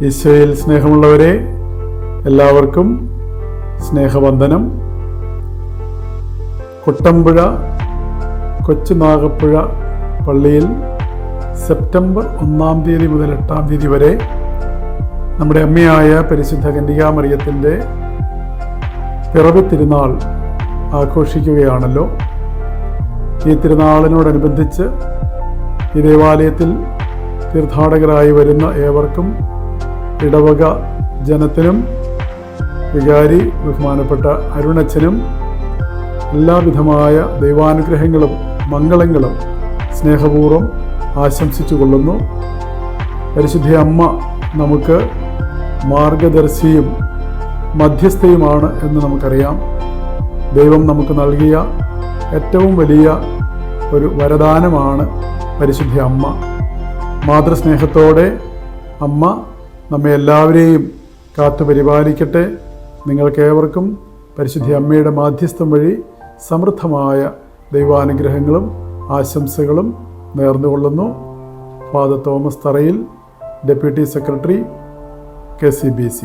ഈശോയിൽ സ്നേഹമുള്ളവരെ, എല്ലാവർക്കും സ്നേഹവന്ദനം. കുട്ടമ്പുഴ കൊച്ചുനാഗപ്പുഴ പള്ളിയിൽ സെപ്റ്റംബർ 1 മുതൽ 8 വരെ നമ്മുടെ അമ്മയായ പരിശുദ്ധ കന്യകാമറിയത്തിൻ്റെ പിറവി തിരുനാൾ ആഘോഷിക്കുകയാണല്ലോ. ഈ തിരുനാളിനോടനുബന്ധിച്ച് ഈ ദേവാലയത്തിൽ തീർത്ഥാടകരായി വരുന്ന ഏവർക്കും, ഇടവക ജനത്തിനും, വികാരി ബഹുമാനപ്പെട്ട അരുണച്ചനും എല്ലാവിധമായ ദൈവാനുഗ്രഹങ്ങളും മംഗളങ്ങളും സ്നേഹപൂർവ്വം ആശംസിച്ചു കൊള്ളുന്നു. പരിശുദ്ധ അമ്മ നമുക്ക് മാർഗദർശിയും മധ്യസ്ഥയുമാണ് എന്ന് നമുക്കറിയാം. ദൈവം നമുക്ക് നൽകിയ ഏറ്റവും വലിയ ഒരു വരദാനമാണ് പരിശുദ്ധ അമ്മ. മാതൃസ്നേഹത്തോടെ അമ്മ നമ്മെ എല്ലാവരെയും കാത്തു പരിപാലിക്കട്ടെ. നിങ്ങൾക്കേവർക്കും പരിശുദ്ധ അമ്മയുടെ മാധ്യസ്ഥം വഴി സമൃദ്ധമായ ദൈവാനുഗ്രഹങ്ങളും ആശംസകളും നേർന്നുകൊള്ളുന്നു. ഫാദർ തോമസ് തറയിൽ, ഡെപ്യൂട്ടി സെക്രട്ടറി, KCBC.